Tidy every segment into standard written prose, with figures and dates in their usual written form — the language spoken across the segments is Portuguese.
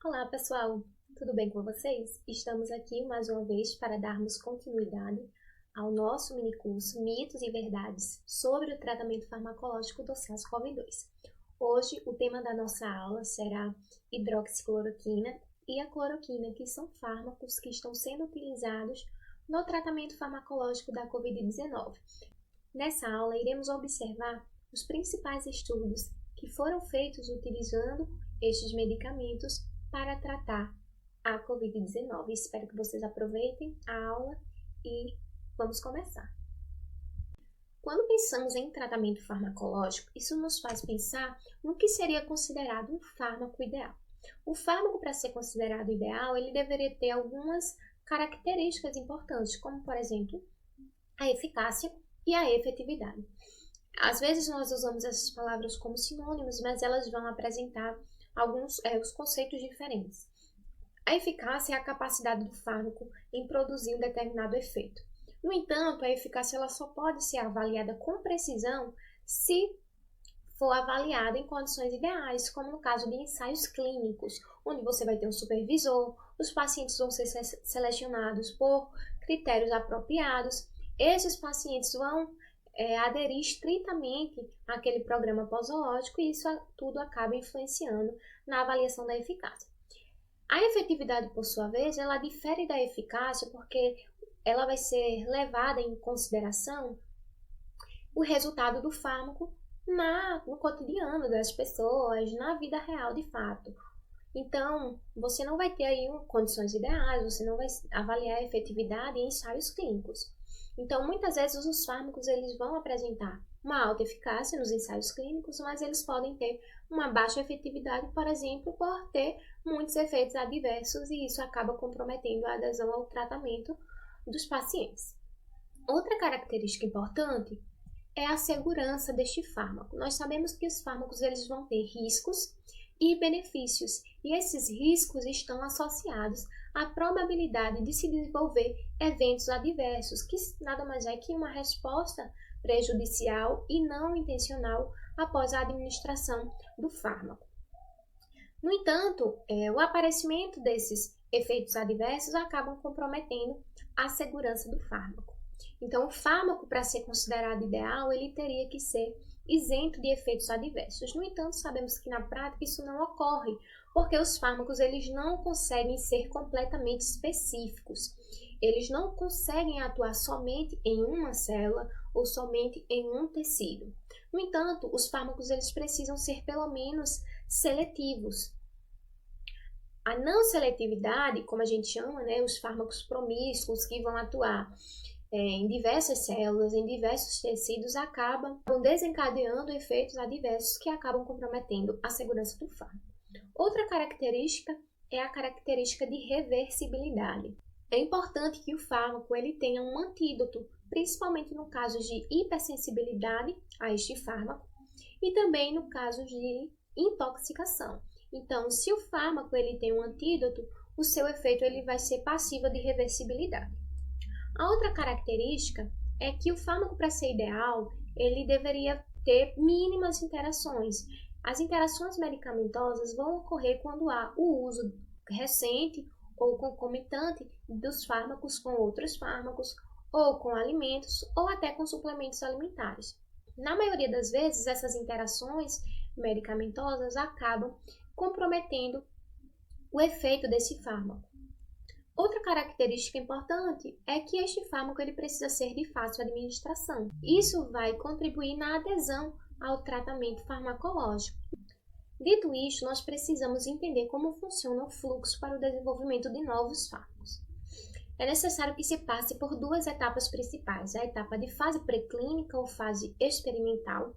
Olá, pessoal! Tudo bem com vocês? Estamos aqui mais uma vez para darmos continuidade ao nosso minicurso Mitos e Verdades sobre o tratamento farmacológico do SARS-CoV-2. Hoje, o tema da nossa aula será hidroxicloroquina e a cloroquina, que são fármacos que estão sendo utilizados no tratamento farmacológico da Covid-19. Nessa aula, iremos observar os principais estudos que foram feitos utilizando estes medicamentos para tratar a Covid-19. Espero que vocês aproveitem a aula e vamos começar. Quando pensamos em tratamento farmacológico, isso nos faz pensar no que seria considerado um fármaco ideal. O fármaco, para ser considerado ideal, ele deveria ter algumas características importantes, como, por exemplo, a eficácia e a efetividade. Às vezes nós usamos essas palavras como sinônimos, mas elas vão apresentar alguns os conceitos diferentes. A eficácia é a capacidade do fármaco em produzir um determinado efeito. No entanto, a eficácia ela só pode ser avaliada com precisão se for avaliada em condições ideais, como no caso de ensaios clínicos, onde você vai ter um supervisor, os pacientes vão ser selecionados por critérios apropriados, esses pacientes vão aderir estritamente àquele programa posológico e isso tudo acaba influenciando na avaliação da eficácia. A efetividade, por sua vez, ela difere da eficácia porque ela vai ser levada em consideração o resultado do fármaco no cotidiano das pessoas, na vida real de fato. Então, você não vai ter aí condições ideais, você não vai avaliar a efetividade em ensaios clínicos. Então, muitas vezes os fármacos eles vão apresentar uma alta eficácia nos ensaios clínicos, mas eles podem ter uma baixa efetividade, por exemplo, por ter muitos efeitos adversos e isso acaba comprometendo a adesão ao tratamento dos pacientes. Outra característica importante é a segurança deste fármaco. Nós sabemos que os fármacos eles vão ter riscos e benefícios, e esses riscos estão associados à probabilidade de se desenvolver eventos adversos, que nada mais é que uma resposta prejudicial e não intencional após a administração do fármaco. No entanto, o aparecimento desses efeitos adversos acabam comprometendo a segurança do fármaco. Então, o fármaco, para ser considerado ideal, ele teria que ser isento de efeitos adversos. No entanto, sabemos que na prática isso não ocorre, porque os fármacos eles não conseguem ser completamente específicos. Eles não conseguem atuar somente em uma célula ou somente em um tecido. No entanto, os fármacos eles precisam ser pelo menos seletivos. A não seletividade, como a gente chama, os fármacos promíscuos que vão atuar em diversas células, em diversos tecidos, acabam desencadeando efeitos adversos que acabam comprometendo a segurança do fármaco. Outra característica é a característica de reversibilidade. É importante que o fármaco ele tenha um antídoto, principalmente no caso de hipersensibilidade a este fármaco e também no caso de intoxicação. Então, se o fármaco ele tem um antídoto, o seu efeito ele vai ser passível de reversibilidade. A outra característica é que o fármaco, para ser ideal, ele deveria ter mínimas interações. As interações medicamentosas vão ocorrer quando há o uso recente ou concomitante dos fármacos com outros fármacos, ou com alimentos, ou até com suplementos alimentares. Na maioria das vezes, essas interações medicamentosas acabam comprometendo o efeito desse fármaco. Outra característica importante é que este fármaco ele precisa ser de fácil administração. Isso vai contribuir na adesão ao tratamento farmacológico. Dito isto, nós precisamos entender como funciona o fluxo para o desenvolvimento de novos fármacos. É necessário que se passe por duas etapas principais, a etapa de fase pré-clínica ou fase experimental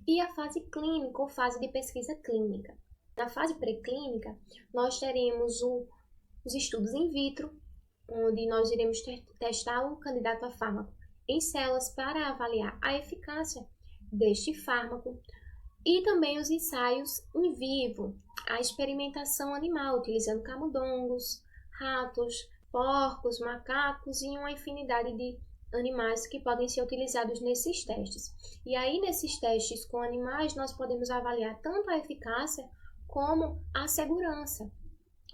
e a fase clínica ou fase de pesquisa clínica. Na fase pré-clínica, nós teremos os estudos in vitro, onde nós iremos testar o candidato a fármaco em células para avaliar a eficácia deste fármaco, e também os ensaios in vivo, a experimentação animal, utilizando camundongos, ratos, porcos, macacos e uma infinidade de animais que podem ser utilizados nesses testes. E aí, nesses testes com animais, nós podemos avaliar tanto a eficácia como a segurança.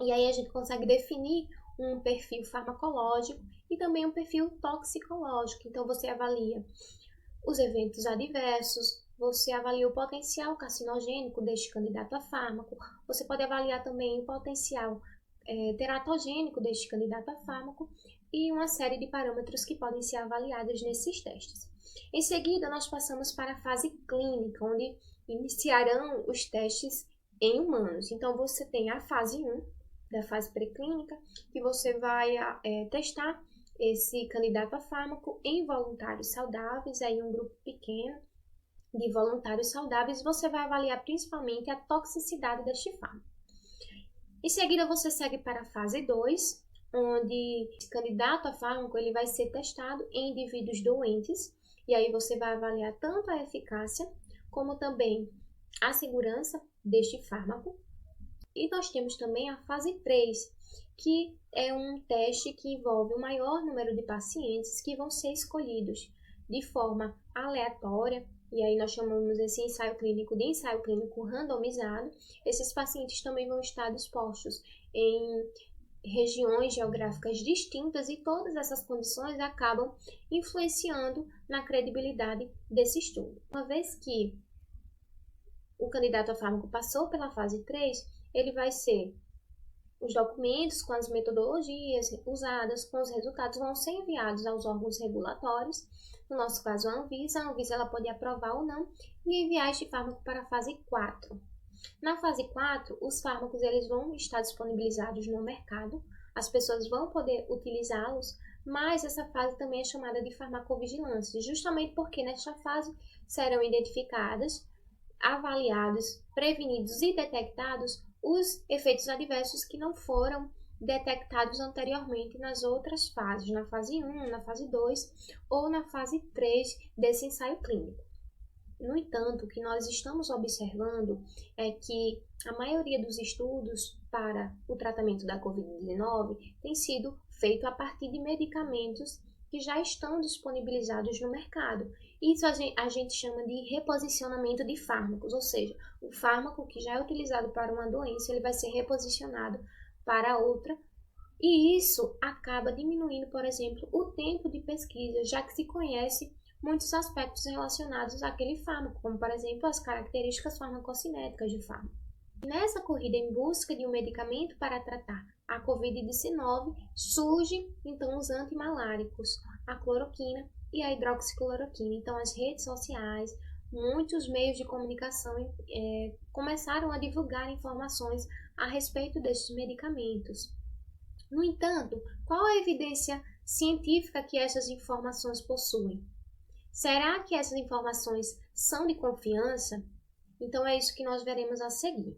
E aí a gente consegue definir um perfil farmacológico e também um perfil toxicológico. Então você avalia os eventos adversos, você avalia o potencial carcinogênico deste candidato a fármaco, você pode avaliar também o potencial teratogênico deste candidato a fármaco e uma série de parâmetros que podem ser avaliados nesses testes. Em seguida, nós passamos para a fase clínica, onde iniciarão os testes em humanos. Então, você tem a fase 1, da fase pré-clínica, que você vai testar esse candidato a fármaco em voluntários saudáveis, aí um grupo pequeno de voluntários saudáveis, você vai avaliar principalmente a toxicidade deste fármaco. Em seguida, você segue para a fase 2, onde esse candidato a fármaco ele vai ser testado em indivíduos doentes, e aí você vai avaliar tanto a eficácia, como também a segurança deste fármaco. E nós temos também a fase 3, que é um teste que envolve o maior número de pacientes que vão ser escolhidos de forma aleatória, e aí nós chamamos esse ensaio clínico de ensaio clínico randomizado. Esses pacientes também vão estar dispostos em regiões geográficas distintas e todas essas condições acabam influenciando na credibilidade desse estudo. Uma vez que o candidato a fármaco passou pela fase 3, ele vai ser os documentos com as metodologias usadas, com os resultados, vão ser enviados aos órgãos regulatórios, no nosso caso a Anvisa ela pode aprovar ou não e enviar este fármaco para a fase 4. Na fase 4, os fármacos eles vão estar disponibilizados no mercado, as pessoas vão poder utilizá-los, mas essa fase também é chamada de farmacovigilância, justamente porque nesta fase serão identificadas, avaliados, prevenidos e detectados os efeitos adversos que não foram detectados anteriormente nas outras fases, na fase 1, na fase 2 ou na fase 3 desse ensaio clínico. No entanto, o que nós estamos observando é que a maioria dos estudos para o tratamento da Covid-19 tem sido feito a partir de medicamentos que já estão disponibilizados no mercado. Isso a gente chama de reposicionamento de fármacos, ou seja, o fármaco que já é utilizado para uma doença, ele vai ser reposicionado para outra, e isso acaba diminuindo, por exemplo, o tempo de pesquisa, já que se conhece muitos aspectos relacionados àquele fármaco, como, por exemplo, as características farmacocinéticas do fármaco. Nessa corrida em busca de um medicamento para tratar a Covid-19, surgem, então, os antimaláricos, a cloroquina e a hidroxicloroquina. Então, as redes sociais, muitos meios de comunicação começaram a divulgar informações a respeito desses medicamentos. No entanto, qual a evidência científica que essas informações possuem? Será que essas informações são de confiança? Então, é isso que nós veremos a seguir.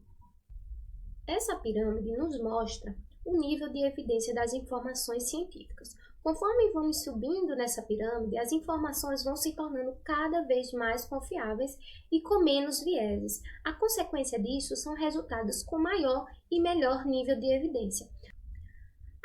Essa pirâmide nos mostra o nível de evidência das informações científicas. Conforme vamos subindo nessa pirâmide, as informações vão se tornando cada vez mais confiáveis e com menos vieses. A consequência disso são resultados com maior e melhor nível de evidência.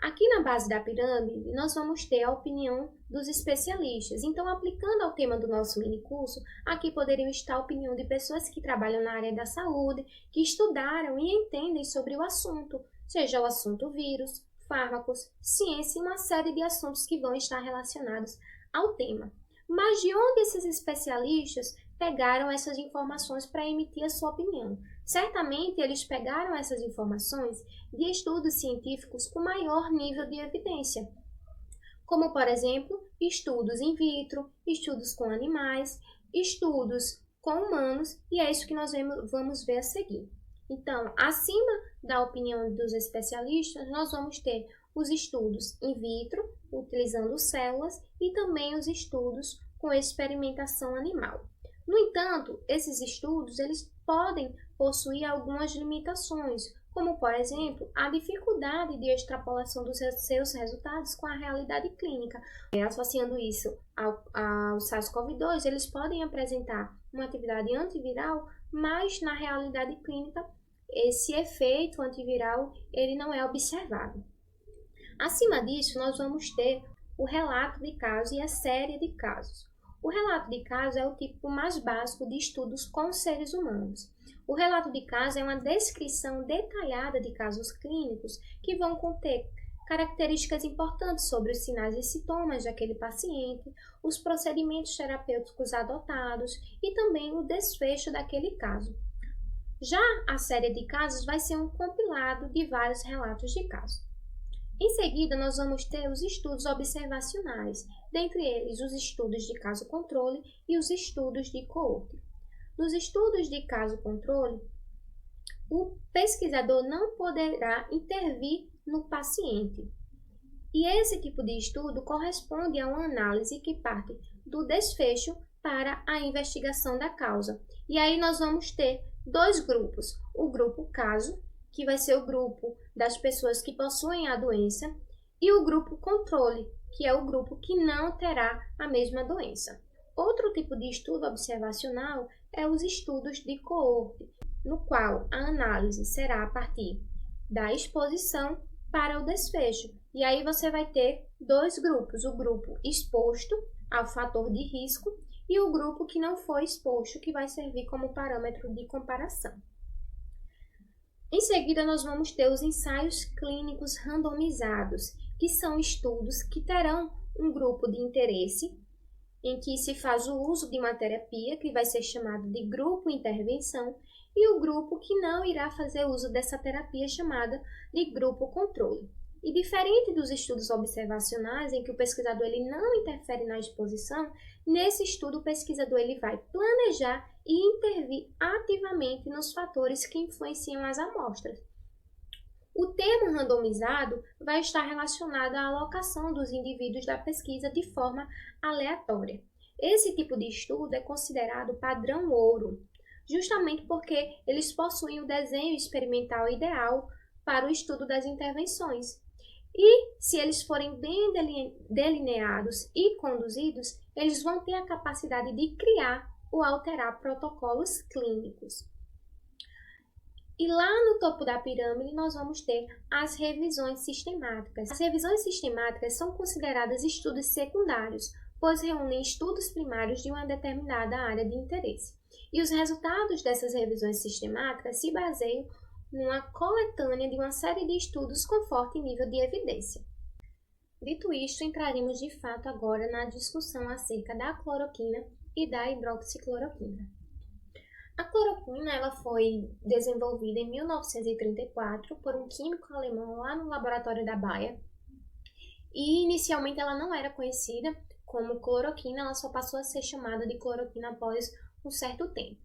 Aqui na base da pirâmide, nós vamos ter a opinião dos especialistas. Então, aplicando ao tema do nosso minicurso, aqui poderiam estar a opinião de pessoas que trabalham na área da saúde, que estudaram e entendem sobre o assunto, seja o assunto vírus, fármacos, ciência e uma série de assuntos que vão estar relacionados ao tema. Mas de onde esses especialistas pegaram essas informações para emitir a sua opinião? Certamente eles pegaram essas informações de estudos científicos com maior nível de evidência, como, por exemplo, estudos in vitro, estudos com animais, estudos com humanos, e é isso que nós vamos ver a seguir. Então, acima da opinião dos especialistas, nós vamos ter os estudos in vitro, utilizando células, e também os estudos com experimentação animal. No entanto, esses estudos eles podem possuir algumas limitações, como, por exemplo, a dificuldade de extrapolação dos seus resultados com a realidade clínica. Associando isso ao SARS-CoV-2, eles podem apresentar uma atividade antiviral, mas na realidade clínica, esse efeito antiviral ele não é observado. Acima disso, nós vamos ter o relato de casos e a série de casos. O relato de caso é o tipo mais básico de estudos com seres humanos. O relato de caso é uma descrição detalhada de casos clínicos que vão conter características importantes sobre os sinais e sintomas daquele paciente, os procedimentos terapêuticos adotados e também o desfecho daquele caso. Já a série de casos vai ser um compilado de vários relatos de caso. Em seguida, nós vamos ter os estudos observacionais, dentre eles os estudos de caso-controle e os estudos de coorte. Nos estudos de caso-controle, o pesquisador não poderá intervir no paciente. E esse tipo de estudo corresponde a uma análise que parte do desfecho para a investigação da causa. E aí nós vamos ter dois grupos. O grupo caso, que vai ser o grupo das pessoas que possuem a doença, e o grupo controle, que é o grupo que não terá a mesma doença. Outro tipo de estudo observacional é os estudos de coorte, no qual a análise será a partir da exposição para o desfecho. E aí você vai ter dois grupos, o grupo exposto ao fator de risco e o grupo que não foi exposto, que vai servir como parâmetro de comparação. Em seguida, nós vamos ter os ensaios clínicos randomizados, que são estudos que terão um grupo de interesse, em que se faz o uso de uma terapia, que vai ser chamado de grupo intervenção, e o grupo que não irá fazer uso dessa terapia, chamada de grupo controle. E diferente dos estudos observacionais, em que o pesquisador ele não interfere na exposição, nesse estudo o pesquisador ele vai planejar e intervir ativamente nos fatores que influenciam as amostras. O termo randomizado vai estar relacionado à alocação dos indivíduos da pesquisa de forma aleatória. Esse tipo de estudo é considerado padrão ouro, justamente porque eles possuem o desenho experimental ideal para o estudo das intervenções. E, se eles forem bem delineados e conduzidos, eles vão ter a capacidade de criar ou alterar protocolos clínicos. E lá no topo da pirâmide, nós vamos ter as revisões sistemáticas. As revisões sistemáticas são consideradas estudos secundários, pois reúnem estudos primários de uma determinada área de interesse. E os resultados dessas revisões sistemáticas se baseiam numa coletânea de uma série de estudos com forte nível de evidência. Dito isto, entraremos de fato agora na discussão acerca da cloroquina e da hidroxicloroquina. A cloroquina ela foi desenvolvida em 1934 por um químico alemão lá no laboratório da Bayer. E inicialmente ela não era conhecida como cloroquina, ela só passou a ser chamada de cloroquina após um certo tempo.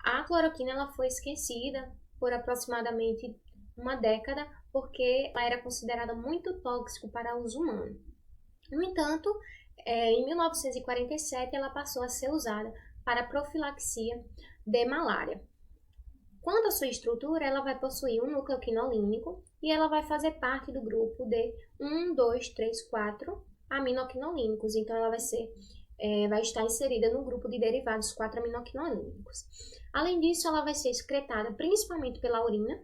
A cloroquina ela foi esquecida por aproximadamente uma década, porque ela era considerada muito tóxica para uso humano. No entanto, em 1947 ela passou a ser usada para profilaxia de malária. Quanto à sua estrutura, ela vai possuir um núcleo quinolínico e ela vai fazer parte do grupo de 1, 2, 3, 4 aminoquinolínicos. Então, ela vai estar inserida no grupo de derivados 4 aminoquinolínicos. Além disso, ela vai ser excretada principalmente pela urina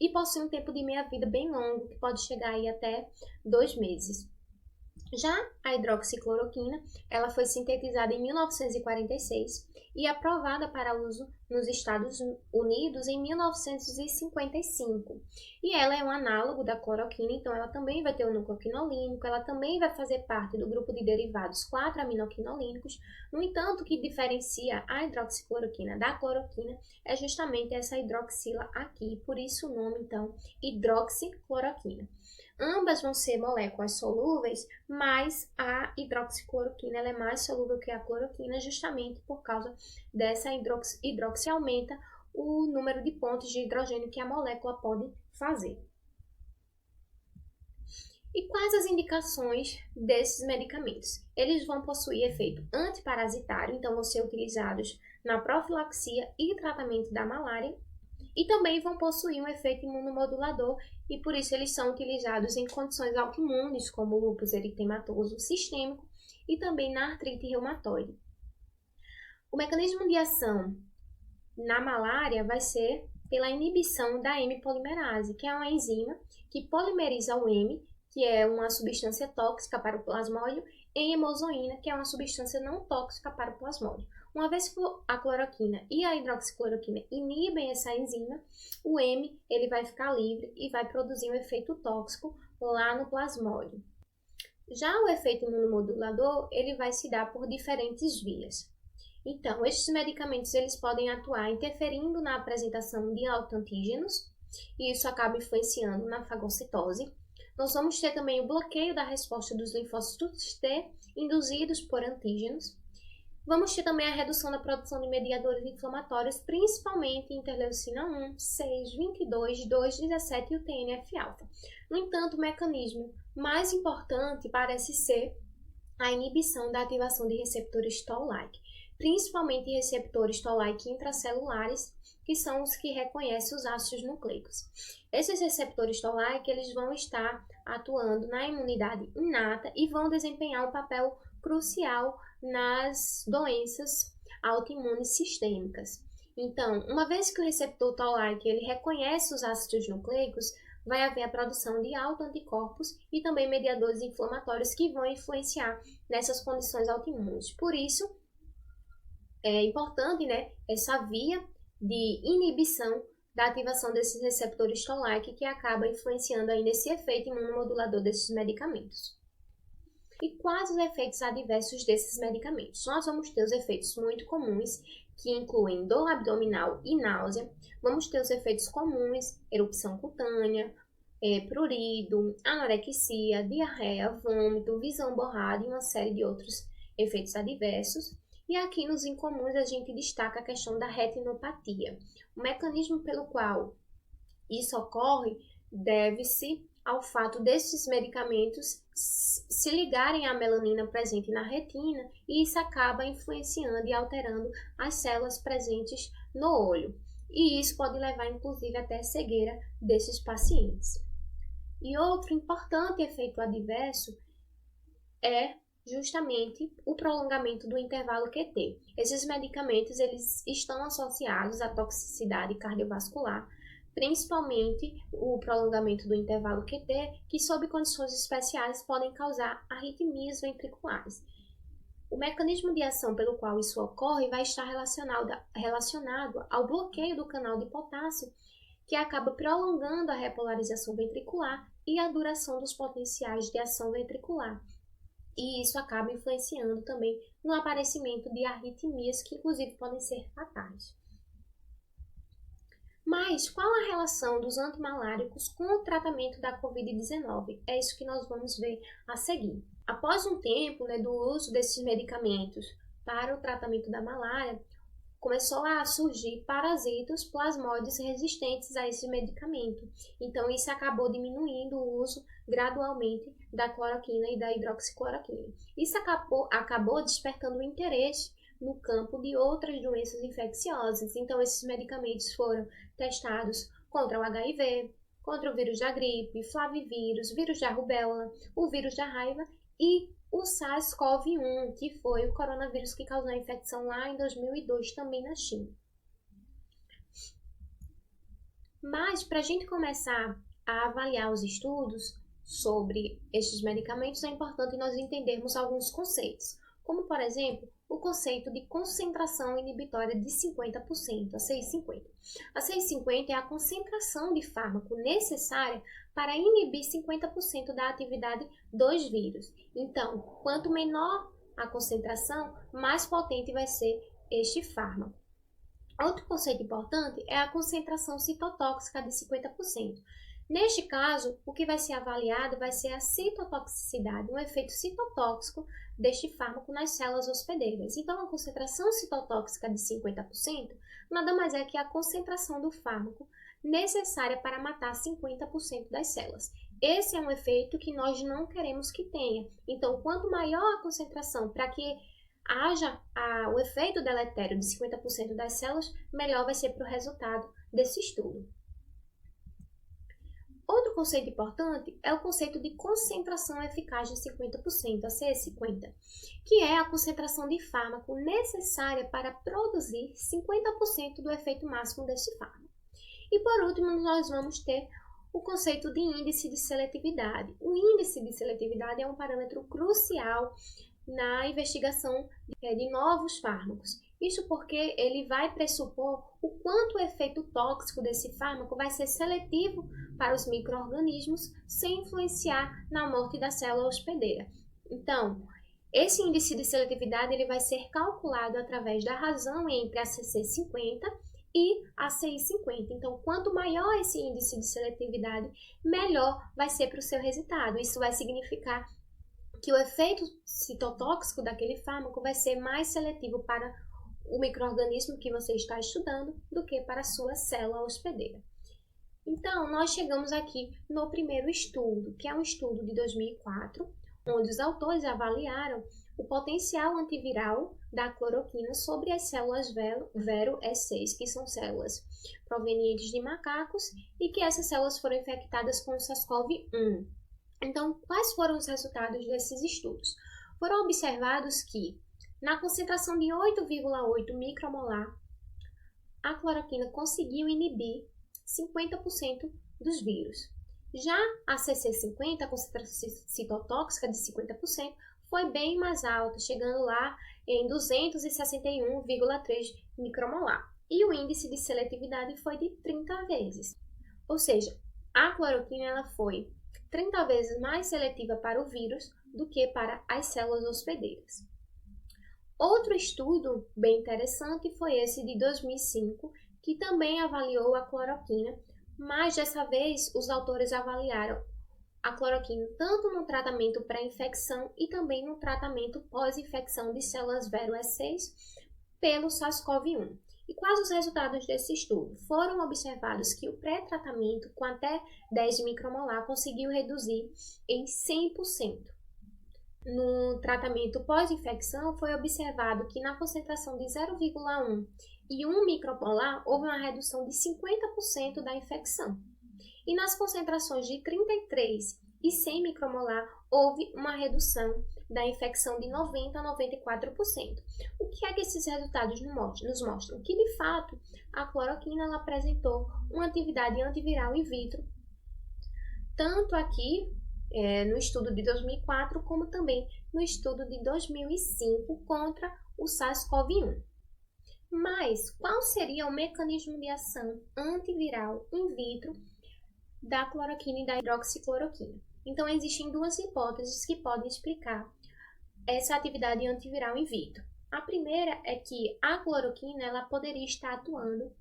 e possui um tempo de meia-vida bem longo, que pode chegar aí até 2 meses. Já a hidroxicloroquina, ela foi sintetizada em 1946 e aprovada para uso nos Estados Unidos em 1955. E ela é um análogo da cloroquina, então ela também vai ter o núcleo quinolínico, ela também vai fazer parte do grupo de derivados 4 aminoquinolínicos. No entanto, o que diferencia a hidroxicloroquina da cloroquina é justamente essa hidroxila aqui, por isso o nome, então, hidroxicloroquina. Ambas vão ser moléculas solúveis, mas a hidroxicloroquina ela é mais solúvel que a cloroquina, justamente por causa dessa hidroxi aumenta o número de pontos de hidrogênio que a molécula pode fazer. E quais as indicações desses medicamentos? Eles vão possuir efeito antiparasitário, então vão ser utilizados na profilaxia e tratamento da malária, e também vão possuir um efeito imunomodulador e por isso eles são utilizados em condições autoimunes como lúpus eritematoso sistêmico e também na artrite reumatoide. O mecanismo de ação na malária vai ser pela inibição da M-polimerase, que é uma enzima que polimeriza o M, que é uma substância tóxica para o plasmódio, em hemozoína, que é uma substância não tóxica para o plasmódio. Uma vez que a cloroquina e a hidroxicloroquina inibem essa enzima, o M ele vai ficar livre e vai produzir um efeito tóxico lá no plasmódio. Já o efeito imunomodulador, ele vai se dar por diferentes vias. Então, estes medicamentos eles podem atuar interferindo na apresentação de autoantígenos, e isso acaba influenciando na fagocitose. Nós vamos ter também o bloqueio da resposta dos linfócitos T induzidos por antígenos. Vamos ter também a redução da produção de mediadores inflamatórios, principalmente interleucina 1, 6, 22, 2, 17 e o TNF-alfa. No entanto, o mecanismo mais importante parece ser a inibição da ativação de receptores Toll-like, principalmente receptores Toll-like intracelulares, que são os que reconhecem os ácidos nucleicos. Esses receptores Toll-like eles vão estar atuando na imunidade inata e vão desempenhar um papel crucial nas doenças autoimunes sistêmicas. Então, uma vez que o receptor Toll-like ele reconhece os ácidos nucleicos, vai haver a produção de autoanticorpos e também mediadores inflamatórios que vão influenciar nessas condições autoimunes. Por isso, é importante, essa via de inibição da ativação desses receptores Toll-like que acaba influenciando aí nesse efeito imunomodulador desses medicamentos. E quais os efeitos adversos desses medicamentos? Nós vamos ter os efeitos muito comuns, que incluem dor abdominal e náusea. Vamos ter os efeitos comuns, erupção cutânea, prurido, anorexia, diarreia, vômito, visão borrada e uma série de outros efeitos adversos. E aqui nos incomuns a gente destaca a questão da retinopatia. O mecanismo pelo qual isso ocorre deve-se ao fato desses medicamentos se ligarem à melanina presente na retina e isso acaba influenciando e alterando as células presentes no olho. E isso pode levar, inclusive, até a cegueira desses pacientes. E outro importante efeito adverso é justamente o prolongamento do intervalo QT. Esses medicamentos eles estão associados à toxicidade cardiovascular, principalmente o prolongamento do intervalo QT, que sob condições especiais podem causar arritmias ventriculares. O mecanismo de ação pelo qual isso ocorre vai estar relacionado ao bloqueio do canal de potássio, que acaba prolongando a repolarização ventricular e a duração dos potenciais de ação ventricular. E isso acaba influenciando também no aparecimento de arritmias que, inclusive, podem ser fatais. Mas qual a relação dos antimaláricos com o tratamento da Covid-19? É isso que nós vamos ver a seguir. Após um tempo do uso desses medicamentos para o tratamento da malária, começou a surgir parasitas plasmóides resistentes a esse medicamento. Então, isso acabou diminuindo o uso gradualmente da cloroquina e da hidroxicloroquina. Isso acabou despertando o interesse no campo de outras doenças infecciosas. Então, esses medicamentos foram testados contra o HIV, contra o vírus da gripe, flavivírus, vírus da rubéola, o vírus da raiva e o SARS-CoV-1, que foi o coronavírus que causou a infecção lá em 2002 também na China. Mas, para a gente começar a avaliar os estudos sobre estes medicamentos, é importante nós entendermos alguns conceitos, como, por exemplo, o conceito de concentração inibitória de 50%, a 6,50. A 6,50 é a concentração de fármaco necessária para inibir 50% da atividade dos vírus. Então, quanto menor a concentração, mais potente vai ser este fármaco. Outro conceito importante é a concentração citotóxica de 50%. Neste caso, o que vai ser avaliado vai ser a citotoxicidade, um efeito citotóxico deste fármaco nas células hospedeiras. Então, a concentração citotóxica de 50% nada mais é que a concentração do fármaco necessária para matar 50% das células. Esse é um efeito que nós não queremos que tenha. Então, quanto maior a concentração para que haja o efeito deletério de 50% das células, melhor vai ser para o resultado desse estudo. Outro conceito importante é o conceito de concentração eficaz de 50%, a C50, que é a concentração de fármaco necessária para produzir 50% do efeito máximo desse fármaco. E por último, nós vamos ter o conceito de índice de seletividade. O índice de seletividade é um parâmetro crucial na investigação de novos fármacos. Isso porque ele vai pressupor o quanto o efeito tóxico desse fármaco vai ser seletivo para os micro-organismos sem influenciar na morte da célula hospedeira. Então, esse índice de seletividade ele vai ser calculado através da razão entre a CC50 e a CI50. Então, quanto maior esse índice de seletividade, melhor vai ser para o seu resultado. Isso vai significar que o efeito citotóxico daquele fármaco vai ser mais seletivo para o micro-organismo que você está estudando do que para a sua célula hospedeira. Então, nós chegamos aqui no primeiro estudo, que é um estudo de 2004, onde os autores avaliaram o potencial antiviral da cloroquina sobre as células Vero E6, que são células provenientes de macacos, e que essas células foram infectadas com o SARS-CoV-1. Então, quais foram os resultados desses estudos? Foram observados que, na concentração de 8,8 micromolar, a cloroquina conseguiu inibir 50% dos vírus. Já a CC50, a concentração citotóxica de 50%, foi bem mais alta, chegando lá em 261,3 micromolar. E o índice de seletividade foi de 30 vezes. Ou seja, a cloroquina ela foi 30 vezes mais seletiva para o vírus do que para as células hospedeiras. Outro estudo bem interessante foi esse de 2005, que também avaliou a cloroquina, mas dessa vez os autores avaliaram a cloroquina tanto no tratamento pré-infecção e também no tratamento pós-infecção de células Vero E6 pelo SARS-CoV-1. E quais os resultados desse estudo? Foram observados que o pré-tratamento com até 10 micromolar conseguiu reduzir em 100%. No tratamento pós-infecção, foi observado que na concentração de 0,1 e 1 micromolar houve uma redução de 50% da infecção. E nas concentrações de 33 e 100 micromolar houve uma redução da infecção de 90% a 94%. O que é que esses resultados nos mostram? Que, de fato, a cloroquina ela apresentou uma atividade antiviral in vitro, tanto aqui no estudo de 2004, como também no estudo de 2005 contra o SARS-CoV-1. Mas qual seria o mecanismo de ação antiviral in vitro da cloroquina e da hidroxicloroquina? Então, existem duas hipóteses que podem explicar essa atividade antiviral in vitro. A primeira é que a cloroquina ela poderia estar atuando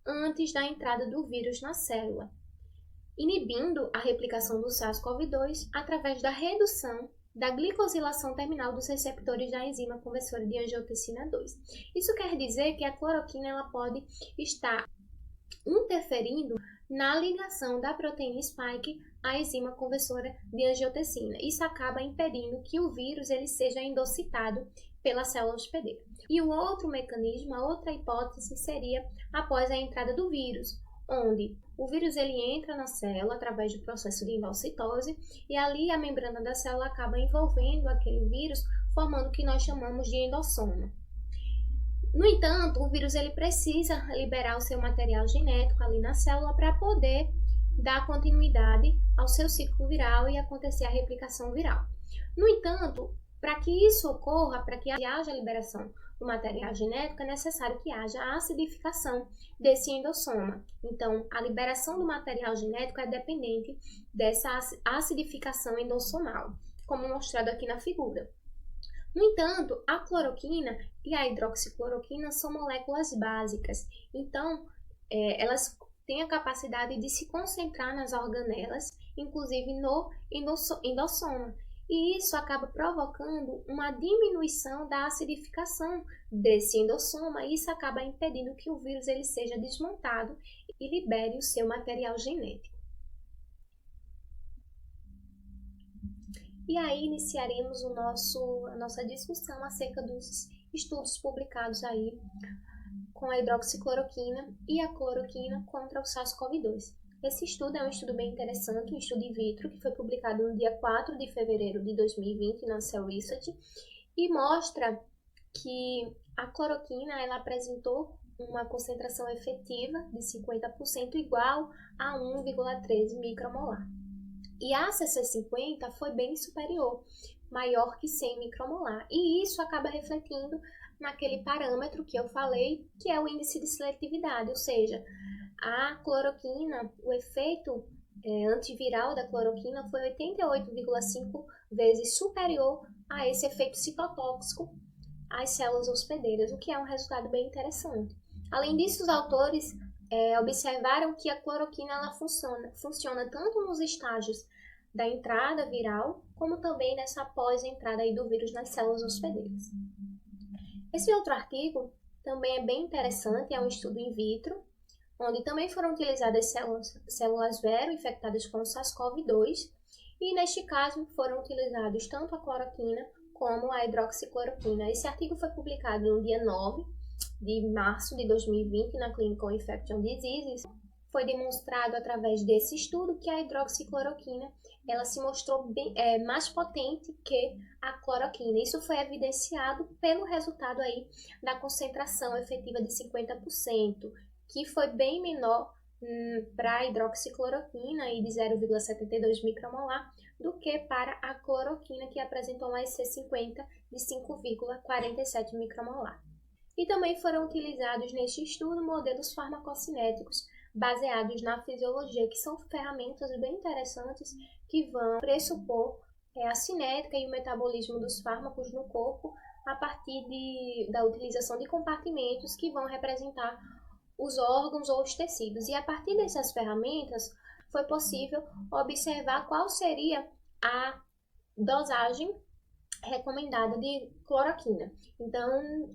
antes da entrada do vírus na célula, inibindo a replicação do SARS-CoV-2 através da redução da glicosilação terminal dos receptores da enzima conversora de angiotensina 2. Isso quer dizer que a cloroquina ela pode estar interferindo na ligação da proteína spike à enzima conversora de angiotensina. Isso acaba impedindo que o vírus ele seja endocitado pela célula hospedeira. E o outro mecanismo, a outra hipótese seria após a entrada do vírus, onde o vírus ele entra na célula através do processo de endocitose e ali a membrana da célula acaba envolvendo aquele vírus, formando o que nós chamamos de endossoma. No entanto, o vírus ele precisa liberar o seu material genético ali na célula para poder dar continuidade ao seu ciclo viral e acontecer a replicação viral. No entanto, para que isso ocorra, para que haja a liberação do material genético, é necessário que haja a acidificação desse endossoma. Então, a liberação do material genético é dependente dessa acidificação endossomal, como mostrado aqui na figura. No entanto, a cloroquina e a hidroxicloroquina são moléculas básicas, então elas têm a capacidade de se concentrar nas organelas, inclusive no endossoma. E isso acaba provocando uma diminuição da acidificação desse endossoma, e isso acaba impedindo que o vírus ele seja desmontado e libere o seu material genético. E aí iniciaremos a nossa discussão acerca dos estudos publicados aí com a hidroxicloroquina e a cloroquina contra o SARS-CoV-2. Esse estudo é um estudo bem interessante, um estudo in vitro, que foi publicado no dia 4 de fevereiro de 2020 na Cell Research, e mostra que a cloroquina ela apresentou uma concentração efetiva de 50% igual a 1,13 micromolar. E a CC50 foi bem superior, maior que 100 micromolar. E isso acaba refletindo naquele parâmetro que eu falei, que é o índice de seletividade, ou seja, a cloroquina, o efeito antiviral da cloroquina foi 88,5 vezes superior a esse efeito citotóxico às células hospedeiras, o que é um resultado bem interessante. Além disso, os autores observaram que a cloroquina ela funciona tanto nos estágios da entrada viral, como também nessa pós-entrada aí do vírus nas células hospedeiras. Esse outro artigo também é bem interessante, é um estudo in vitro, onde também foram utilizadas células vero infectadas com SARS-CoV-2, e neste caso foram utilizados tanto a cloroquina como a hidroxicloroquina. Esse artigo foi publicado no dia 9 de março de 2020 na Clinical Infectious Diseases. Foi demonstrado através desse estudo que a hidroxicloroquina ela se mostrou mais potente que a cloroquina. Isso foi evidenciado pelo resultado aí da concentração efetiva de 50%, que foi bem menor para a hidroxicloroquina e de 0,72 micromolar do que para a cloroquina, que apresentou uma EC50 de 5,47 micromolar. E também foram utilizados neste estudo modelos farmacocinéticos baseados na fisiologia, que são ferramentas bem interessantes que vão pressupor a cinética e o metabolismo dos fármacos no corpo a partir da utilização de compartimentos que vão representar os órgãos ou os tecidos. E a partir dessas ferramentas foi possível observar qual seria a dosagem recomendada de cloroquina. Então,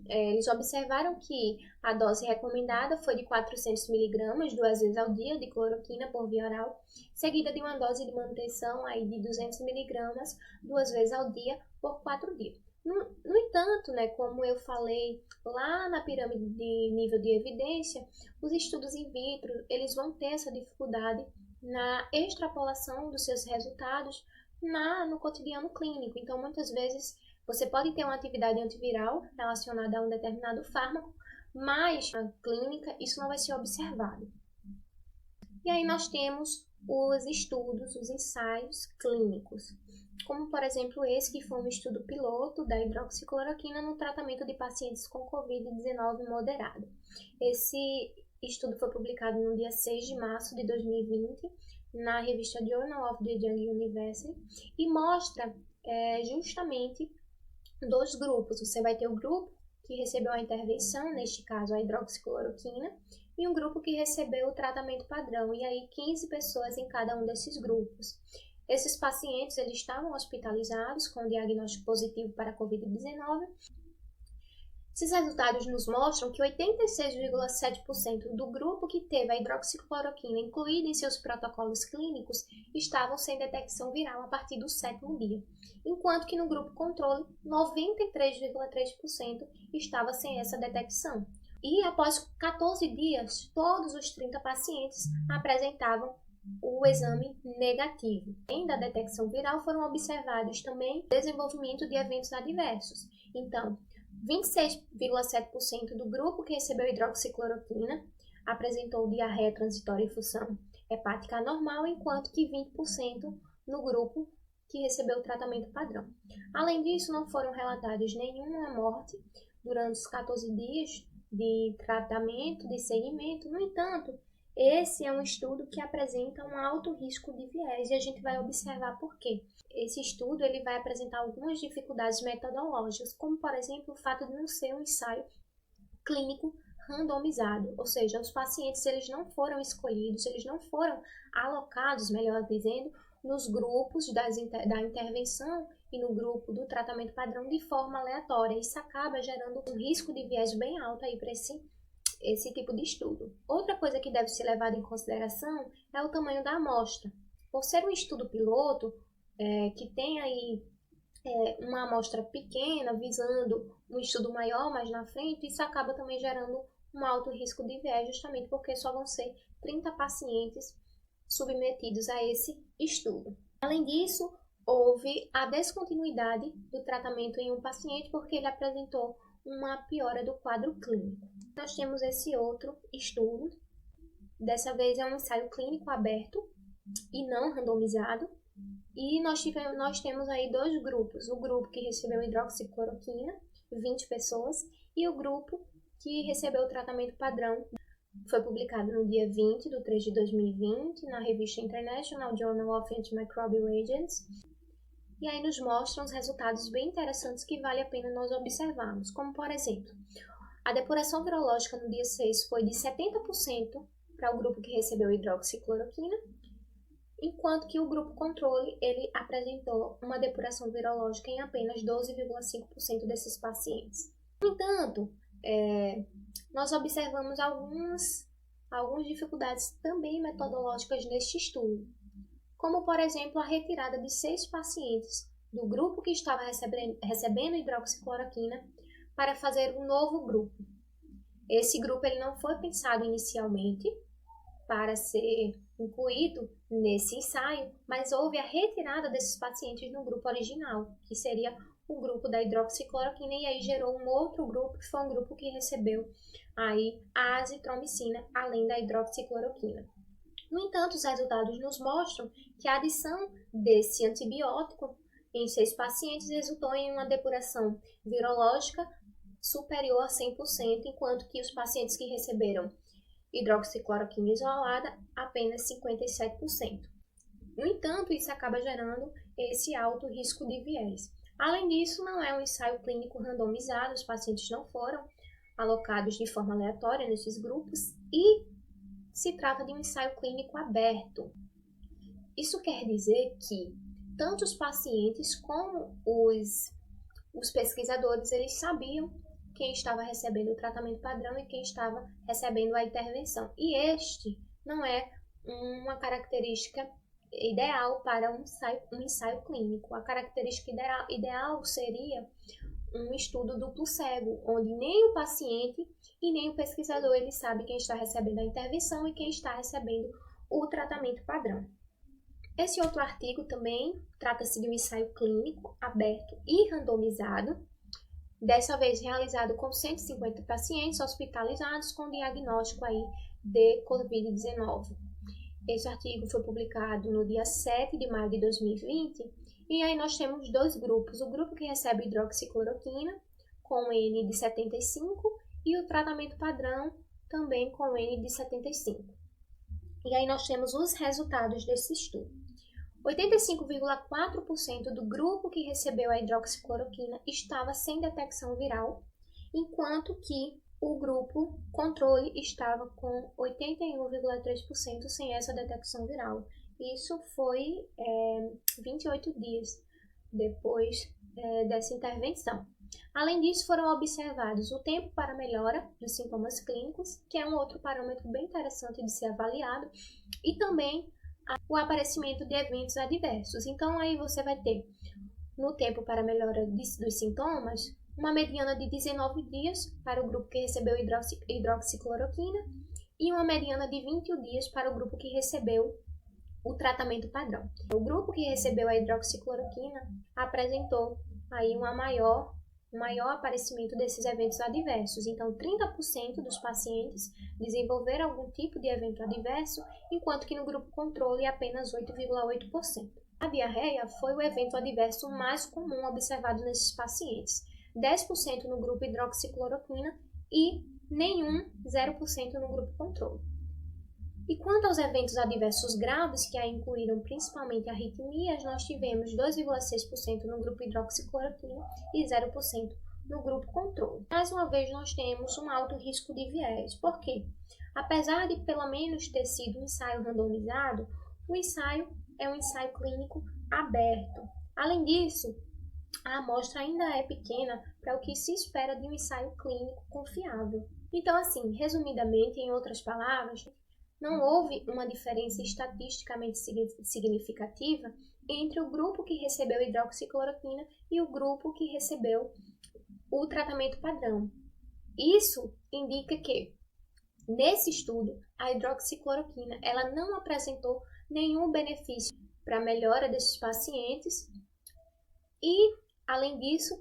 eles observaram que a dose recomendada foi de 400 mg 2 vezes ao dia de cloroquina por via oral, seguida de uma dose de manutenção aí de 200 mg 2 vezes ao dia por 4 dias. No entanto, como eu falei lá na pirâmide de nível de evidência, os estudos in vitro eles vão ter essa dificuldade na extrapolação dos seus resultados no cotidiano clínico. Então, muitas vezes, você pode ter uma atividade antiviral relacionada a um determinado fármaco, mas na clínica isso não vai ser observado. E aí nós temos os estudos, os ensaios clínicos, como por exemplo esse que foi um estudo piloto da hidroxicloroquina no tratamento de pacientes com Covid-19 moderado. Esse estudo foi publicado no dia 6 de março de 2020 na revista Journal of the Young University e mostra justamente dois grupos. Você vai ter o grupo que recebeu a intervenção, neste caso a hidroxicloroquina, e um grupo que recebeu o tratamento padrão, e aí 15 pessoas em cada um desses grupos. Esses pacientes eles estavam hospitalizados com diagnóstico positivo para a Covid-19. Esses resultados nos mostram que 86,7% do grupo que teve a hidroxicloroquina incluída em seus protocolos clínicos estavam sem detecção viral a partir do 7º dia, enquanto que no grupo controle, 93,3% estava sem essa detecção. E após 14 dias, todos os 30 pacientes apresentavam o exame negativo. Além da detecção viral, foram observados também desenvolvimento de eventos adversos. Então, 26,7% do grupo que recebeu hidroxicloroquina apresentou diarreia transitória e função hepática anormal, enquanto que 20% no grupo que recebeu o tratamento padrão. Além disso, não foram relatados nenhuma morte durante os 14 dias de tratamento, de seguimento. No entanto, esse é um estudo que apresenta um alto risco de viés e a gente vai observar por quê. Esse estudo ele vai apresentar algumas dificuldades metodológicas, como, por exemplo, o fato de não ser um ensaio clínico randomizado, ou seja, os pacientes eles não foram escolhidos, eles não foram alocados, melhor dizendo, nos grupos da intervenção e no grupo do tratamento padrão de forma aleatória. Isso acaba gerando um risco de viés bem alto aí para esse tipo de estudo. Outra coisa que deve ser levada em consideração é o tamanho da amostra. Por ser um estudo piloto, que tem aí uma amostra pequena, visando um estudo maior mais na frente, isso acaba também gerando um alto risco de viés, justamente porque só vão ser 30 pacientes submetidos a esse estudo. Além disso, houve a descontinuidade do tratamento em um paciente porque ele apresentou uma piora do quadro clínico. Nós temos esse outro estudo, dessa vez é um ensaio clínico aberto e não randomizado, e nós temos aí dois grupos, o grupo que recebeu hidroxicloroquina, 20 pessoas, e o grupo que recebeu o tratamento padrão. Foi publicado no dia 20 de 3 de 2020 na revista International Journal of Antimicrobial Agents. E aí nos mostram os resultados bem interessantes que vale a pena nós observarmos, como por exemplo, a depuração virológica no dia 6 foi de 70% para o grupo que recebeu hidroxicloroquina, enquanto que o grupo controle ele apresentou uma depuração virológica em apenas 12,5% desses pacientes. No entanto, nós observamos algumas dificuldades também metodológicas neste estudo, como por exemplo a retirada de 6 pacientes do grupo que estava recebendo hidroxicloroquina para fazer um novo grupo. Esse grupo ele não foi pensado inicialmente para ser incluído nesse ensaio, mas houve a retirada desses pacientes no grupo original, que seria o grupo da hidroxicloroquina, e aí gerou um outro grupo, que foi um grupo que recebeu aí a azitromicina, além da hidroxicloroquina. No entanto, os resultados nos mostram que a adição desse antibiótico em 6 pacientes resultou em uma depuração virológica superior a 100%, enquanto que os pacientes que receberam hidroxicloroquina isolada, apenas 57%. No entanto, isso acaba gerando esse alto risco de viés. Além disso, não é um ensaio clínico randomizado, os pacientes não foram alocados de forma aleatória nesses grupos e se trata de um ensaio clínico aberto. Isso quer dizer que tanto os pacientes como os pesquisadores, eles sabiam quem estava recebendo o tratamento padrão e quem estava recebendo a intervenção. E este não é uma característica ideal para um ensaio clínico. A característica ideal seria um estudo duplo cego, onde nem o paciente e nem o pesquisador ele sabe quem está recebendo a intervenção e quem está recebendo o tratamento padrão. Esse outro artigo também trata-se de um ensaio clínico aberto e randomizado, dessa vez realizado com 150 pacientes hospitalizados com diagnóstico aí de Covid-19. Esse artigo foi publicado no dia 7 de maio de 2020, e aí nós temos dois grupos, o grupo que recebe hidroxicloroquina com N de 75 e o tratamento padrão também com N de 75. E aí nós temos os resultados desse estudo. 85,4% do grupo que recebeu a hidroxicloroquina estava sem detecção viral, enquanto que o grupo controle estava com 81,3% sem essa detecção viral. Isso foi 28 dias depois dessa intervenção. Além disso, foram observados o tempo para melhora dos sintomas clínicos, que é um outro parâmetro bem interessante de ser avaliado, e também o aparecimento de eventos adversos. Então, aí você vai ter, no tempo para melhora dos sintomas, uma mediana de 19 dias para o grupo que recebeu hidroxicloroquina e uma mediana de 21 dias para o grupo que recebeu o tratamento padrão. O grupo que recebeu a hidroxicloroquina apresentou aí um maior aparecimento desses eventos adversos. Então, 30% dos pacientes desenvolveram algum tipo de evento adverso, enquanto que no grupo controle apenas 8,8%. A diarreia foi o evento adverso mais comum observado nesses pacientes. 10% no grupo hidroxicloroquina e nenhum, 0% no grupo controle. E quanto aos eventos adversos graves, que aí incluíram principalmente arritmias, nós tivemos 2,6% no grupo hidroxicloroquina e 0% no grupo controle. Mais uma vez, nós temos um alto risco de viés. Por quê? Apesar de pelo menos ter sido um ensaio randomizado, o ensaio é um ensaio clínico aberto. Além disso, a amostra ainda é pequena para o que se espera de um ensaio clínico confiável. Então, assim, resumidamente, em outras palavras, não houve uma diferença estatisticamente significativa entre o grupo que recebeu hidroxicloroquina e o grupo que recebeu o tratamento padrão. Isso indica que, nesse estudo, a hidroxicloroquina ela não apresentou nenhum benefício para a melhora desses pacientes e, além disso,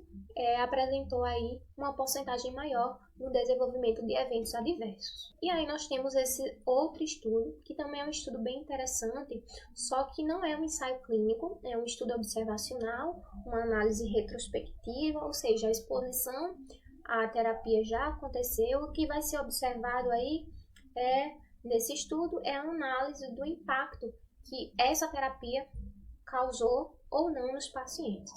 apresentou aí uma porcentagem maior no desenvolvimento de eventos adversos. E aí nós temos esse outro estudo, que também é um estudo bem interessante, só que não é um ensaio clínico, é um estudo observacional, uma análise retrospectiva, ou seja, a exposição à terapia já aconteceu. O que vai ser observado aí nesse estudo é a análise do impacto que essa terapia causou ou não nos pacientes.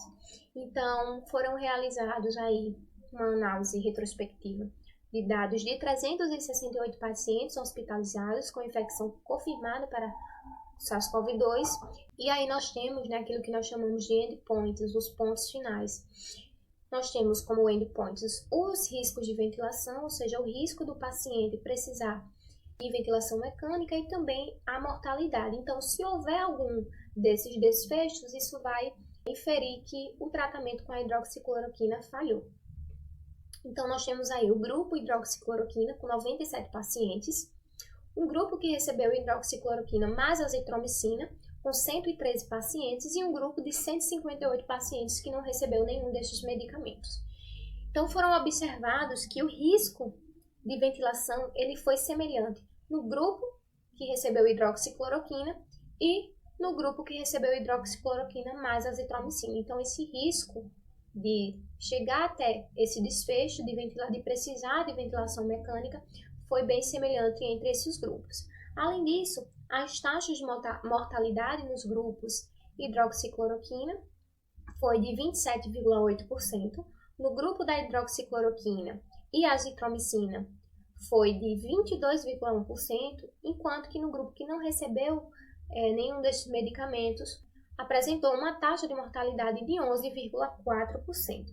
Então, foram realizados aí uma análise retrospectiva de dados de 368 pacientes hospitalizados com infecção confirmada para SARS-CoV-2, e aí nós temos, né, aquilo que nós chamamos de endpoints, os pontos finais. Nós temos como endpoints os riscos de ventilação, ou seja, o risco do paciente precisar de ventilação mecânica, e também a mortalidade. Então, se houver algum desses desfechos, isso vai inferir que o tratamento com a hidroxicloroquina falhou. Então, nós temos aí o grupo hidroxicloroquina com 97 pacientes, um grupo que recebeu hidroxicloroquina mais azitromicina com 113 pacientes e um grupo de 158 pacientes que não recebeu nenhum desses medicamentos. Então, foram observados que o risco de ventilação ele foi semelhante no grupo que recebeu hidroxicloroquina e no grupo que recebeu hidroxicloroquina mais azitromicina. Então, esse risco de chegar até esse desfecho de precisar de ventilação mecânica foi bem semelhante entre esses grupos. Além disso, as taxas de mortalidade nos grupos hidroxicloroquina foi de 27,8%, no grupo da hidroxicloroquina e azitromicina foi de 22,1%, enquanto que no grupo que não recebeu nenhum desses medicamentos apresentou uma taxa de mortalidade de 11,4%.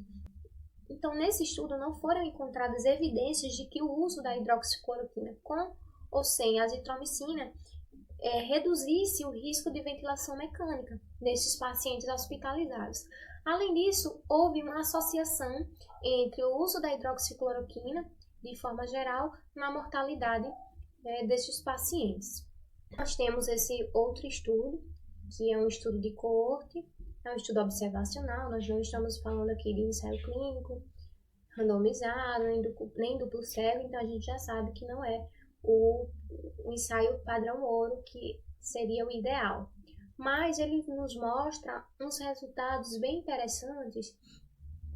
Então, nesse estudo não foram encontradas evidências de que o uso da hidroxicloroquina com ou sem azitromicina reduzisse o risco de ventilação mecânica nesses pacientes hospitalizados. Além disso, houve uma associação entre o uso da hidroxicloroquina, de forma geral, na mortalidade destes pacientes. Nós temos esse outro estudo, que é um estudo de coorte, é um estudo observacional, nós não estamos falando aqui de ensaio clínico, randomizado, nem duplo cego, então a gente já sabe que não é o ensaio padrão ouro, que seria o ideal. Mas ele nos mostra uns resultados bem interessantes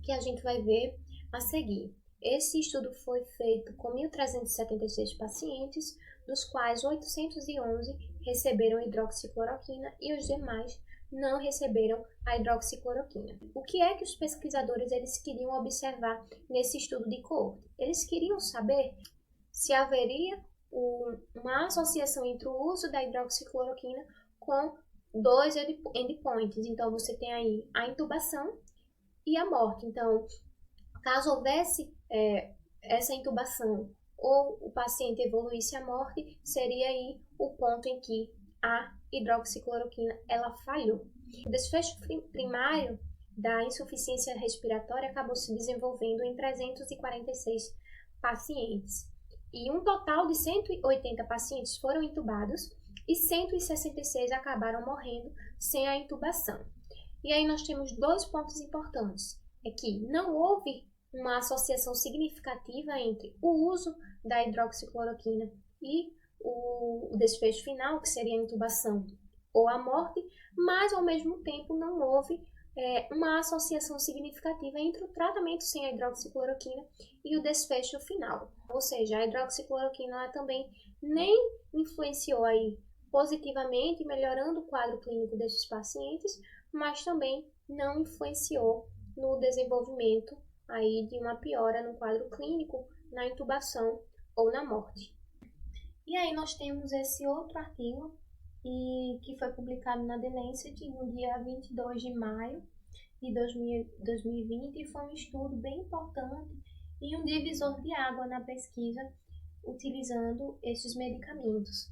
que a gente vai ver a seguir. Esse estudo foi feito com 1.376 pacientes, dos quais 811 receberam hidroxicloroquina e os demais não receberam a hidroxicloroquina. O que é que os pesquisadores eles queriam observar nesse estudo de coorte? Eles queriam saber se haveria uma associação entre o uso da hidroxicloroquina com dois endpoints. Então, você tem aí a intubação e a morte. Então, caso houvesse essa intubação ou o paciente evoluísse à morte, seria aí o ponto em que a hidroxicloroquina ela falhou. O desfecho primário da insuficiência respiratória acabou se desenvolvendo em 346 pacientes. E um total de 180 pacientes foram intubados e 166 acabaram morrendo sem a intubação. E aí nós temos dois pontos importantes. É que não houve uma associação significativa entre o uso da hidroxicloroquina e o desfecho final, que seria a intubação ou a morte, mas ao mesmo tempo não houve uma associação significativa entre o tratamento sem a hidroxicloroquina e o desfecho final. Ou seja, a hidroxicloroquina ela também nem influenciou aí positivamente, melhorando o quadro clínico desses pacientes, mas também não influenciou no desenvolvimento aí de uma piora no quadro clínico, na intubação ou na morte. E aí nós temos esse outro artigo que foi publicado na The Lancet no dia 22 de maio de 2020 e foi um estudo bem importante e um divisor de água na pesquisa utilizando esses medicamentos.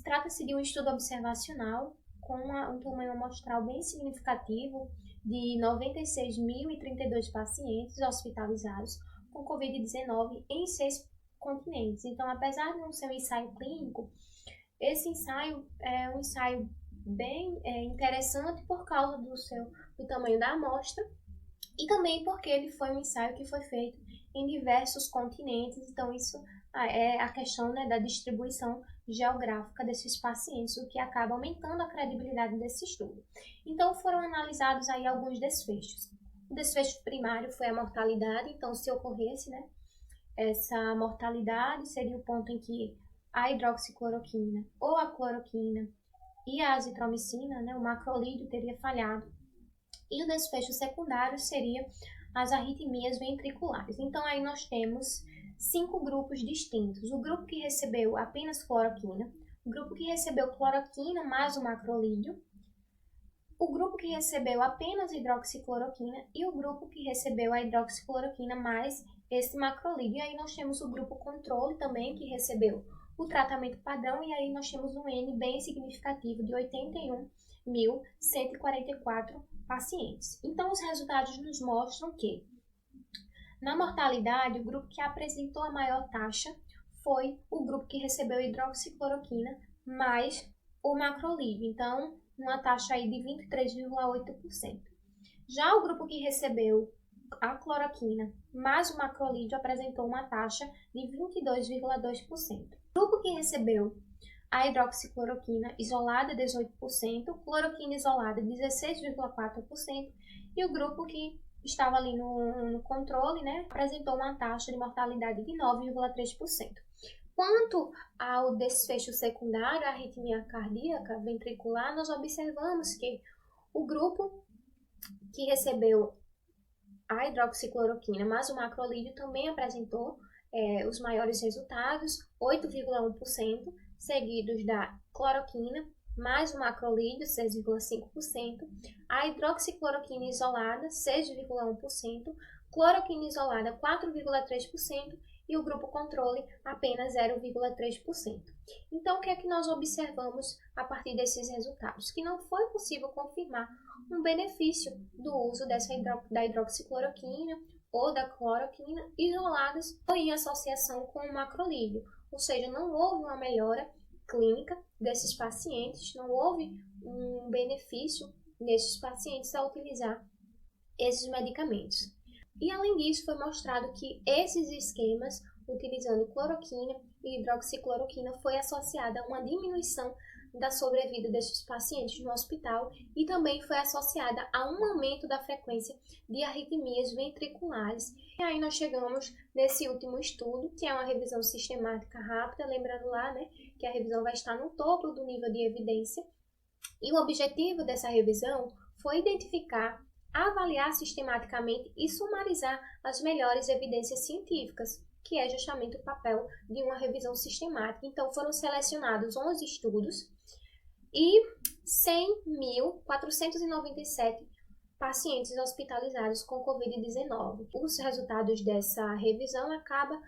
Trata-se de um estudo observacional com um tamanho amostral bem significativo de 96.032 pacientes hospitalizados com Covid-19 em 6 continentes. Então, apesar de não ser um ensaio clínico, esse ensaio é um ensaio bem interessante por causa do tamanho da amostra e também porque ele foi um ensaio que foi feito em diversos continentes. Então, isso é a questão, né, da distribuição geográfica desses pacientes, o que acaba aumentando a credibilidade desse estudo. Então, foram analisados aí alguns desfechos. O desfecho primário foi a mortalidade. Então, se ocorresse, né, essa mortalidade, seria o ponto em que a hidroxicloroquina ou a cloroquina e a azitromicina, né, o macrolídeo, teria falhado. E o desfecho secundário seria as arritmias ventriculares. Então, aí nós temos 5 grupos distintos. O grupo que recebeu apenas cloroquina, o grupo que recebeu cloroquina mais o macrolídeo, o grupo que recebeu apenas hidroxicloroquina e o grupo que recebeu a hidroxicloroquina mais esse macrolídeo. E aí nós temos o grupo controle também, que recebeu o tratamento padrão, e aí nós temos um N bem significativo de 81.144 pacientes. Então, os resultados nos mostram que, na mortalidade, o grupo que apresentou a maior taxa foi o grupo que recebeu hidroxicloroquina mais o macrolídeo. Então, uma taxa aí de 23,8%. Já o grupo que recebeu a cloroquina mais o macrolídeo apresentou uma taxa de 22,2%. O grupo que recebeu a hidroxicloroquina isolada, 18%, cloroquina isolada, 16,4%, e o grupo que estava ali no controle, né, apresentou uma taxa de mortalidade de 9,3%. Quanto ao desfecho secundário, a arritmia cardíaca ventricular, nós observamos que o grupo que recebeu a hidroxicloroquina mais o macrolídeo também apresentou os maiores resultados, 8,1%, seguidos da cloroquina mais o macrolídeo, 6,5%, a hidroxicloroquina isolada, 6,1%, cloroquina isolada, 4,3%, e o grupo controle apenas 0,3%. Então, o que é que nós observamos a partir desses resultados? Que não foi possível confirmar um benefício do uso da hidroxicloroquina ou da cloroquina isoladas ou em associação com o macrolídeo, ou seja, não houve uma melhora clínica desses pacientes, não houve um benefício nesses pacientes ao utilizar esses medicamentos. E além disso, foi mostrado que esses esquemas, utilizando cloroquina e hidroxicloroquina, foi associada a uma diminuição da sobrevida desses pacientes no hospital e também foi associada a um aumento da frequência de arritmias ventriculares. E aí nós chegamos nesse último estudo, que é uma revisão sistemática rápida, lembrando lá, né, que a revisão vai estar no topo do nível de evidência. E o objetivo dessa revisão foi identificar, avaliar sistematicamente e sumarizar as melhores evidências científicas, que é justamente o papel de uma revisão sistemática. Então, foram selecionados 11 estudos e 100.497 pacientes hospitalizados com Covid-19. Os resultados dessa revisão acabam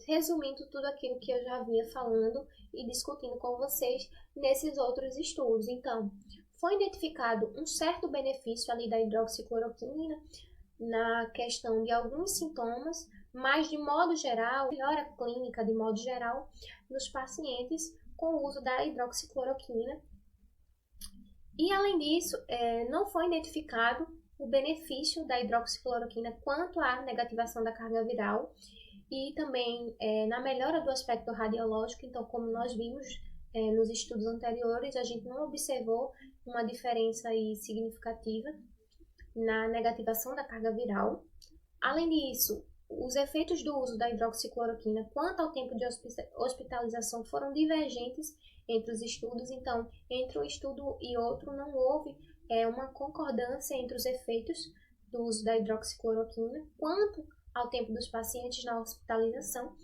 resumindo tudo aquilo que eu já vinha falando e discutindo com vocês nesses outros estudos. Então, foi identificado um certo benefício ali da hidroxicloroquina na questão de alguns sintomas, mas de modo geral, melhora clínica de modo geral nos pacientes com o uso da hidroxicloroquina. E além disso, não foi identificado o benefício da hidroxicloroquina quanto à negativação da carga viral e também na melhora do aspecto radiológico. Então, como nós vimos nos estudos anteriores, a gente não observou uma diferença aí significativa na negativação da carga viral. Além disso, os efeitos do uso da hidroxicloroquina quanto ao tempo de hospitalização foram divergentes entre os estudos. Então, entre um estudo e outro, não houve uma concordância entre os efeitos do uso da hidroxicloroquina quanto ao tempo dos pacientes na hospitalização.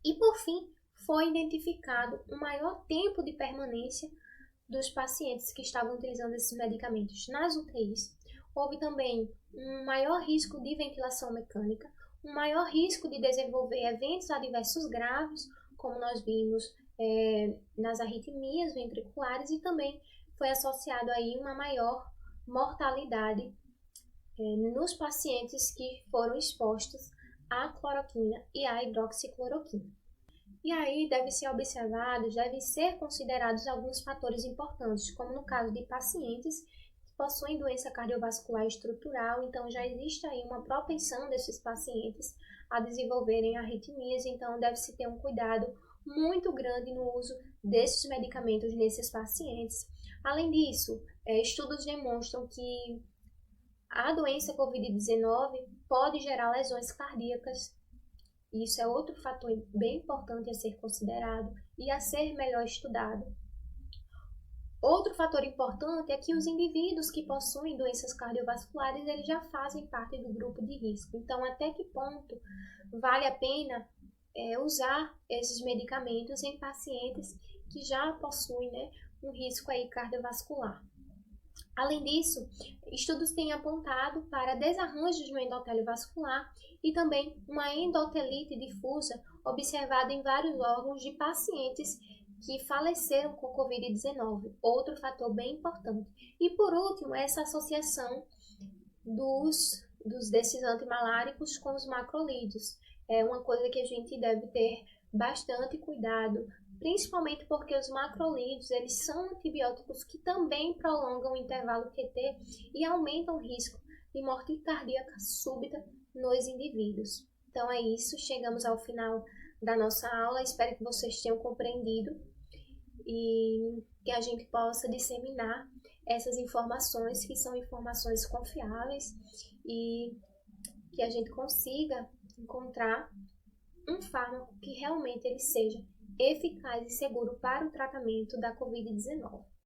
E, por fim, foi identificado um maior tempo de permanência dos pacientes que estavam utilizando esses medicamentos nas UTIs. Houve também um maior risco de ventilação mecânica, um maior risco de desenvolver eventos adversos graves, como nós vimos nas arritmias ventriculares, e também foi associado aí uma maior mortalidade nos pacientes que foram expostos à cloroquina e à hidroxicloroquina. E aí devem ser considerados alguns fatores importantes, como no caso de pacientes possuem doença cardiovascular estrutural, então já existe aí uma propensão desses pacientes a desenvolverem arritmias, então deve-se ter um cuidado muito grande no uso desses medicamentos nesses pacientes. Além disso, estudos demonstram que a doença COVID-19 pode gerar lesões cardíacas. Isso é outro fator bem importante a ser considerado e a ser melhor estudado. Outro fator importante é que os indivíduos que possuem doenças cardiovasculares, eles já fazem parte do grupo de risco. Então, até que ponto vale a pena usar esses medicamentos em pacientes que já possuem, né, um risco aí cardiovascular. Além disso, estudos têm apontado para desarranjos no endotélio vascular e também uma endotelite difusa observada em vários órgãos de pacientes que faleceram com Covid-19, outro fator bem importante. E por último, essa associação desses antimaláricos com os macrolídeos. É uma coisa que a gente deve ter bastante cuidado, principalmente porque os macrolídeos, eles são antibióticos que também prolongam o intervalo QT e aumentam o risco de morte cardíaca súbita nos indivíduos. Então é isso, chegamos ao final da nossa aula, espero que vocês tenham compreendido e que a gente possa disseminar essas informações que são informações confiáveis e que a gente consiga encontrar um fármaco que realmente ele seja eficaz e seguro para o tratamento da Covid-19.